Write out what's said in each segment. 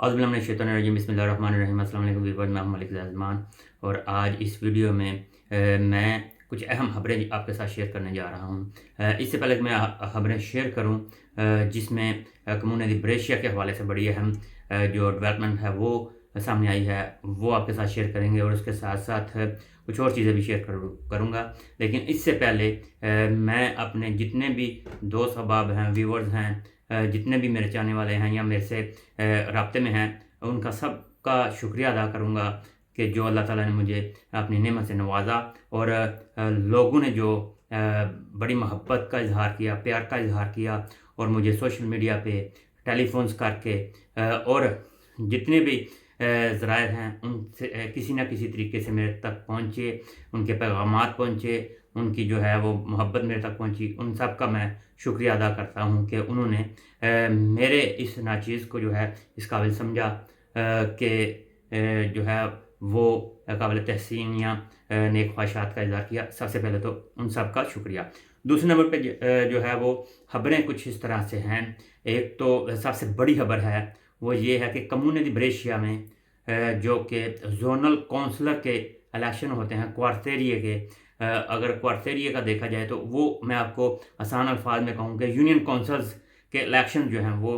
औज़ुबिल्लाहिमिनश्शैतानिर्रजीम बिस्मिल्लाहिर्रहमानिर्रहीम। अस्सलाम वालेकुम व्यूअर्स, मैं मलिक ज़मान और आज इस वीडियो में मैं कुछ अहम खबरें आपके साथ शेयर करने जा रहा हूँ। इससे पहले कि मैं खबरें शेयर करूँ जिसमें कम्युनिटी ब्रेशिया के हवाले से बड़ी अहम जो डेवलपमेंट है वो सामने आई है, वो आपके साथ शेयर करेंगे और उसके साथ साथ कुछ और चीज़ें भी शेयर करूँगा। लेकिन इससे पहले मैं अपने जितने भी दोस्त अहबाब हैं, व्यूअर्स हैं, जितने भी मेरे चाहने वाले हैं या मेरे से राब्ते में हैं, उनका सबका शुक्रिया अदा करूँगा कि जो अल्लाह ताला ने मुझे अपनी नेमत से नवाज़ा और लोगों ने जो बड़ी मोहब्बत का इज़हार किया, प्यार का इज़हार किया और मुझे सोशल मीडिया पे टेलीफ़ोन्स करके और जितने भी ज़राए हैं उनसे किसी न किसी तरीके से मेरे तक पहुँचे, उनके पैगामात पहुँचे, उनकी जो है वो मोहब्बत मेरे तक पहुँची। उन सब का मैं शुक्रिया अदा करता हूँ कि उन्होंने मेरे इस नाचीज़ को जो है इस काबिल समझा कि जो है वो काबिल तहसीन या नेक ख्वाहिशात का इज़हार किया। सबसे पहले तो उन सब का शुक्रिया। दूसरे नंबर पे जो है वो खबरें कुछ इस तरह से हैं। एक तो सबसे बड़ी खबर है वो ये है कि कम्युनिटी ब्रेशिया में जो कि जोनल काउंसलर के इलेक्शन होते हैं क्वार्टेरिए के, अगर क्वार्टेरिए का देखा जाए तो वो मैं आपको आसान अल्फाज में कहूँ कि यूनियन काउंसल्स के इलेक्शन जो हैं वो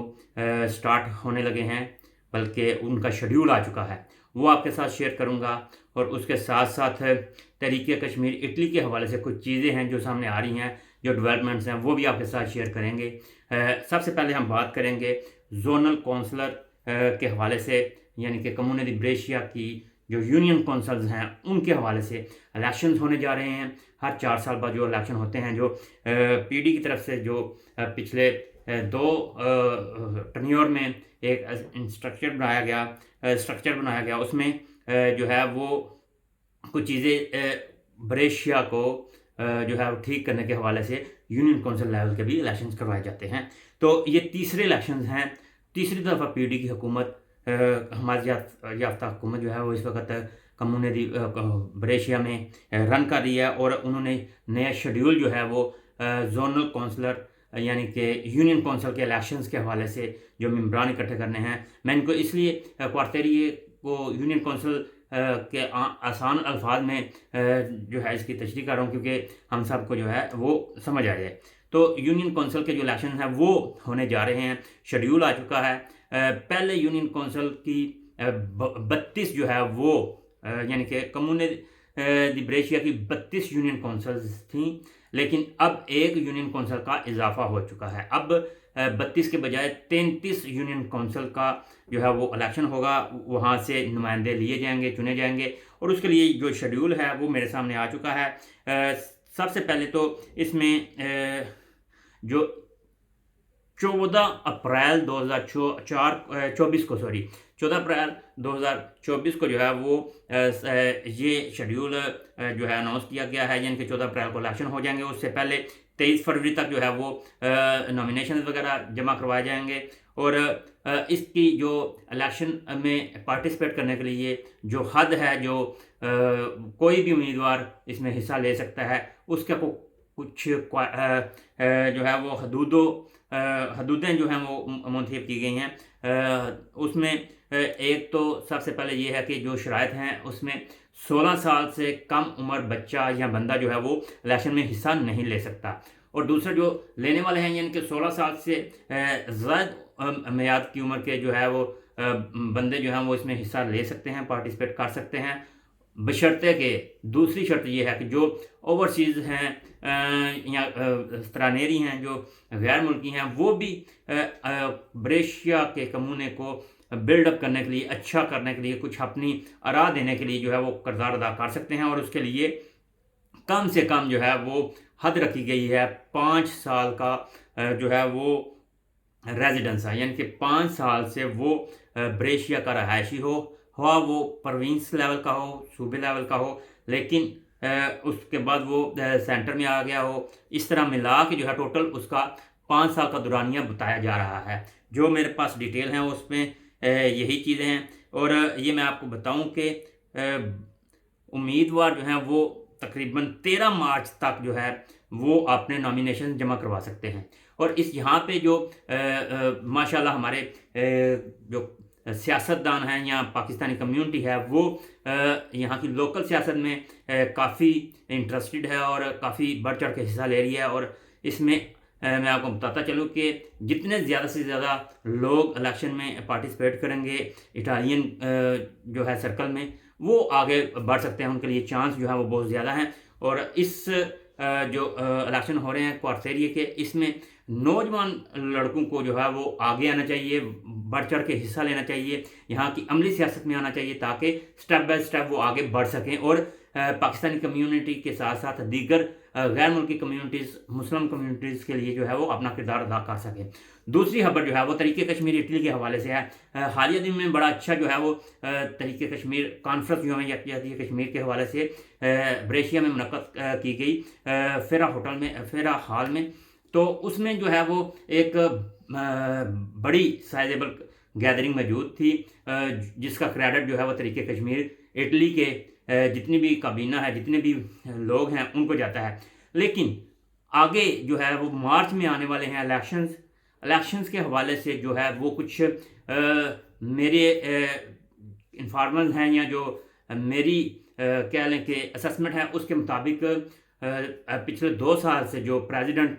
स्टार्ट होने लगे हैं, बल्कि उनका शेड्यूल आ चुका है, वो आपके साथ शेयर करूँगा। और उसके साथ साथ तहरीक कश्मीर इटली के हवाले से कुछ चीज़ें हैं जो सामने आ रही हैं, जो डेवलपमेंट्स हैं वो भी आपके साथ शेयर करेंगे। सबसे पहले हम बात करेंगे जोनल काउंसलर के हवाले से, यानी कि कम्युनिटी ब्रेशिया की जो यूनियन काउंसल्स हैं उनके हवाले से इलेक्शंस होने जा रहे हैं। हर 4 साल बाद जो इलेक्शन होते हैं, जो पीडी की तरफ से जो पिछले 2 टर्न्योर में एक स्ट्रक्चर बनाया गया उसमें जो है वो कुछ चीज़ें ब्रेशिया को जो है ठीक करने के हवाले से यूनियन काउंसिल लेवल के भी इलेक्शंस करवाए जाते हैं। तो ये तीसरे इलेक्शंस हैं, तीसरी दफ़ा पीडी की हुकूमत हमारी याफ्ता हुकूमत जो है वो इस वक्त कम्युनिटी ब्रेशिया में रन कर रही है और उन्होंने नया शेड्यूल जो है वो जोनल काउंसलर यानी कि यूनियन काउंसिल के इलेक्शंस के हवाले से जो मेंबरान इकट्ठे करने हैं। मैं इनको इसलिए क्वार्टेरिए को यूनियन काउंसिल के आसान अल्फाज में जो है इसकी तशरीह कर रहा हूँ क्योंकि हम सब को जो है वो समझ आ जाए। तो यूनियन काउंसिल के जो इलेक्शन हैं वो होने जा रहे हैं, शेड्यूल आ चुका है। पहले यूनियन काउंसिल की 32 जो है वो यानी कि कम्युनिटी ब्रेशिया की 32 यूनियन काउंसिल्स थी, लेकिन अब एक यूनियन काउंसिल का इजाफा हो चुका है। अब 32 के बजाय 33 यूनियन काउंसिल का जो है वो इलेक्शन होगा, वहाँ से नुमाइंदे लिए जाएंगे, चुने जाएंगे और उसके लिए जो शेड्यूल है वो मेरे सामने आ चुका है। सबसे पहले तो इसमें जो 14 अप्रैल 2024 को जो है वो ये शेड्यूल जो है अनाउंस किया गया है, यानी कि 14 अप्रैल को इलेक्शन हो जाएंगे। उससे पहले 23 फरवरी तक जो है वो नॉमिनेशन वगैरह जमा करवाए जाएंगे और इसकी जो इलेक्शन में पार्टिसिपेट करने के लिए जो हद है, जो कोई भी उम्मीदवार इसमें हिस्सा ले सकता है, उसका कुछ जो है वो हदूदें जो हैं वो मुंतखब की गई हैं। उसमें एक तो सबसे पहले ये है कि जो शराइत हैं उसमें 16 साल से कम उम्र बच्चा या बंदा जो है वो इलेक्शन में हिस्सा नहीं ले सकता। और दूसरा जो लेने वाले हैं यानी कि 16 साल से ज़्यादा मियाद की उम्र के जो है वो बंदे जो हैं वो इसमें हिस्सा ले सकते हैं, पार्टिसिपेट कर सकते हैं, बशर्ते कि दूसरी शर्त ये है कि जो ओवरसीज़ हैं या स्त्रानेरी हैं, जो गैर मुल्की हैं, वो भी ब्रेशिया के कम्यूने को बिल्डअप करने के लिए, अच्छा करने के लिए, कुछ अपनी आरा देने के लिए जो है वो किरदार अदा कर सकते हैं। और उसके लिए कम से कम जो है वो हद रखी गई है 5 साल का जो है वो रेजिडेंस है, यानी कि 5 साल से वो ब्रेशिया का रहायशी हो, वो प्रोविंस लेवल का हो, सूबे लेवल का हो, लेकिन उसके बाद वो सेंटर में आ गया हो। इस तरह मिला के जो है टोटल उसका 5 साल का दुरानिया बताया जा रहा है। जो मेरे पास डिटेल हैं उसमें यही चीज़ें हैं। और ये मैं आपको बताऊं कि उम्मीदवार जो हैं वो तकरीबन 13 मार्च तक जो है वो अपने नॉमिनेशन जमा करवा सकते हैं। और इस यहाँ पे जो माशाल्लाह हमारे जो سیاستدان ہیں یا پاکستانی کمیونٹی ہے وہ یہاں کی لوکل سیاست میں کافی انٹرسٹڈ ہے اور کافی بڑھ چڑھ کے حصہ لے رہی ہے، اور اس میں میں آپ کو بتاتا چلوں کہ جتنے زیادہ سے زیادہ لوگ الیکشن میں پارٹیسپیٹ کریں گے اٹالین جو ہے سرکل میں، وہ آگے بڑھ سکتے ہیں، ان کے لیے چانس جو ہے وہ بہت زیادہ ہیں۔ اور اس جو الیکشن ہو رہے ہیں کوارٹیریا کے، اس میں نوجوان لڑکوں کو جو ہے وہ آگے آنا چاہیے، بڑھ چڑھ کے حصہ لینا چاہیے، یہاں کی عملی سیاست میں آنا چاہیے تاکہ سٹیپ بائی سٹیپ وہ آگے بڑھ سکیں اور پاکستانی کمیونٹی کے ساتھ ساتھ دیگر غیر ملکی کمیونٹیز، مسلم کمیونٹیز کے لیے جو ہے وہ اپنا کردار ادا کر سکیں۔ دوسری خبر جو ہے وہ تحریک کشمیر اٹلی کے حوالے سے ہے۔ حالیہ دن میں بڑا اچھا جو ہے وہ تحریک کشمیر کانفرنس جو ہے یکجہتی کشمیر کے حوالے سے بریشیا میں منعقد کی گئی فیرا ہال میں، تو اس میں جو ہے وہ ایک بڑی سائزیبل گیدرنگ موجود تھی، جس کا کریڈٹ جو ہے وہ تحریک کشمیر اٹلی کے جتنی بھی کابینہ ہے، جتنے بھی لوگ ہیں ان کو جاتا ہے۔ لیکن آگے جو ہے وہ مارچ میں آنے والے ہیں الیکشنز کے حوالے سے جو ہے وہ کچھ میرے انفارمرز ہیں یا جو میری کہہ لیں کہ اسسمنٹ ہے، اس کے مطابق پچھلے 2 سال سے جو پریزیڈنٹ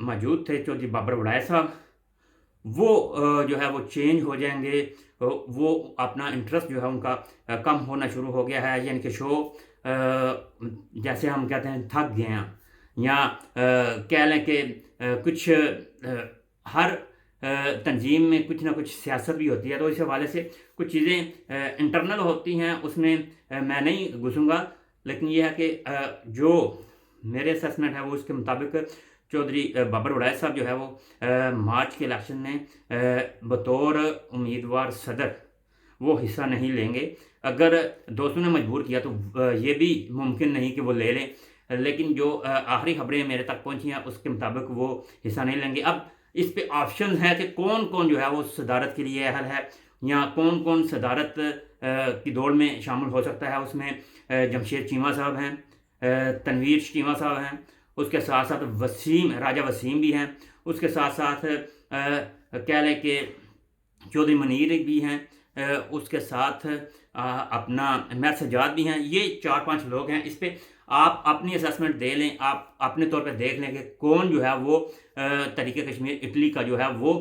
موجود تھے چودھری بابر وڑائے صاحب، وہ جو ہے وہ چینج ہو جائیں گے، وہ اپنا انٹرسٹ جو ہے ان کا کم ہونا شروع ہو گیا ہے، یعنی کہ شو جیسے ہم کہتے ہیں تھک گئے ہیں، یا کہہ لیں کہ کچھ ہر تنظیم میں کچھ نہ کچھ سیاست بھی ہوتی ہے، تو اس حوالے سے کچھ چیزیں انٹرنل ہوتی ہیں، اس میں میں نہیں گھسوں گا، لیکن یہ ہے کہ جو میرے اسسمنٹ ہے وہ اس کے مطابق چودھری بابر وڑائے صاحب جو ہے وہ مارچ کے الیکشن میں بطور امیدوار صدر وہ حصہ نہیں لیں گے۔ اگر دوستوں نے مجبور کیا تو یہ بھی ممکن نہیں کہ وہ لے لیں، لیکن جو آخری خبریں میرے تک پہنچی ہیں اس کے مطابق وہ حصہ نہیں لیں گے۔ اب اس پہ آپشنز ہے کہ کون کون جو ہے وہ صدارت کے لیے اہل ہے، یا کون کون صدارت کی دوڑ میں شامل ہو سکتا ہے۔ اس میں جمشید چیمہ صاحب ہیں، تنویر چیمہ صاحب ہیں، اس کے ساتھ ساتھ راجہ وسیم بھی ہیں، اس کے ساتھ ساتھ کہہ لیں کہ چودھری منیر بھی ہیں، اس کے ساتھ اپنا میر سجاد بھی ہیں۔ یہ 4-5 لوگ ہیں۔ اس پہ آپ اپنی اسسمنٹ دے لیں، آپ اپنے طور پہ دیکھ لیں کہ کون جو ہے وہ تحریک کشمیر اٹلی کا جو ہے وہ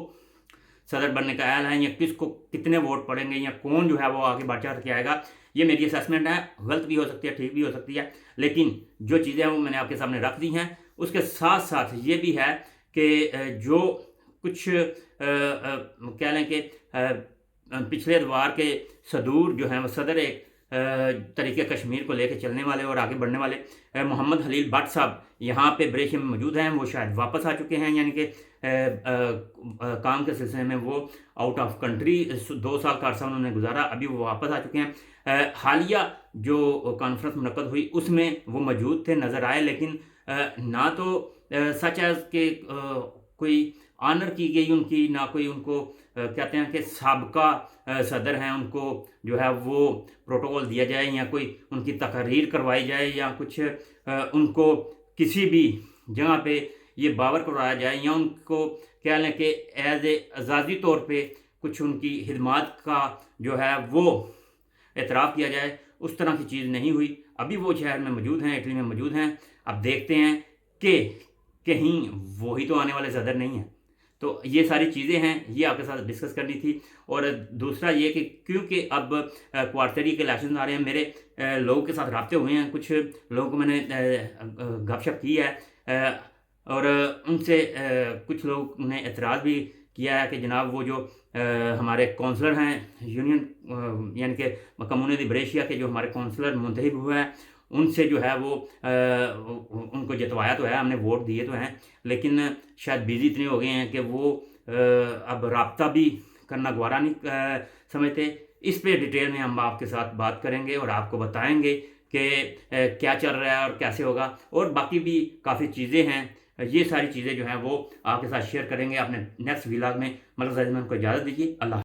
صدر بننے کا اہل ہے، یا کس کو کتنے ووٹ پڑیں گے، یا کون جو ہے وہ آگے بڑھ چڑھ کے آئے گا۔ یہ میری اسسمنٹ ہے، غلط بھی ہو سکتی ہے، ٹھیک بھی ہو سکتی ہے، لیکن جو چیزیں ہیں وہ میں نے آپ کے سامنے رکھ دی ہیں۔ اس کے ساتھ ساتھ یہ بھی ہے کہ جو کچھ کہہ لیں کہ پچھلے ادوار کے صدور جو ہیں وہ صدر ایک تحریک کشمیر کو لے کے چلنے والے اور آگے بڑھنے والے محمد خلیل بٹ صاحب یہاں پہ بریشیا میں موجود ہیں، وہ شاید واپس آ چکے ہیں، یعنی کہ کام کے سلسلے میں وہ آؤٹ آف کنٹری 2 سال کا عرصہ انہوں نے گزارا، ابھی وہ واپس آ چکے ہیں۔ حالیہ جو کانفرنس منعقد ہوئی اس میں وہ موجود تھے، نظر آئے، لیکن نہ تو سچ ایز کہ کوئی آنر کی گئی ان کی، نہ کوئی ان کو کہتے ہیں کہ سابقہ صدر ہیں ان کو جو ہے وہ پروٹوکول دیا جائے، یا کوئی ان کی تقریر کروائی جائے، یا کچھ ان کو کسی بھی جگہ پہ یہ باور کروایا جائے، یا ان کو کہہ لیں کہ ایز اے اعزازی طور پہ کچھ ان کی خدمات کا جو ہے وہ اعتراف کیا جائے۔ اس طرح کی چیز نہیں ہوئی۔ ابھی وہ شہر میں موجود ہیں، اٹلی میں موجود ہیں۔ اب دیکھتے ہیں کہ کہیں وہی تو آنے والے صدر نہیں ہیں۔ تو یہ ساری چیزیں ہیں، یہ آپ کے ساتھ ڈسکس کرنی تھی۔ اور دوسرا یہ کہ کیونکہ اب کوارٹری کے الیکشن آ رہے ہیں، میرے لوگوں کے ساتھ رابطے ہوئے ہیں، کچھ لوگوں کو میں نے گپ شپ کی ہے، اور ان سے کچھ لوگوں نے اعتراض بھی کیا ہے کہ جناب وہ جو ہمارے کونسلر ہیں یونین یعنی کہ کمیونٹی بریشیا کے جو ہمارے کونسلر منتخب ہوئے ہیں، ان سے جو ہے وہ ان کو جتوایا تو ہے، ہم نے ووٹ دیے تو ہیں، لیکن شاید بیزی اتنے ہو گئے ہیں کہ وہ اب رابطہ بھی کرنا گوارا نہیں سمجھتے۔ اس پہ ڈیٹیل میں ہم آپ کے ساتھ بات کریں گے اور آپ کو بتائیں گے کہ کیا چل رہا ہے اور کیسے ہوگا، اور باقی بھی کافی چیزیں ہیں۔ یہ ساری چیزیں جو ہیں وہ آپ کے ساتھ شیئر کریں گے اپنے نیکسٹ ولاگ میں۔ ملک زاہد کو اجازت دیجیے، اللہ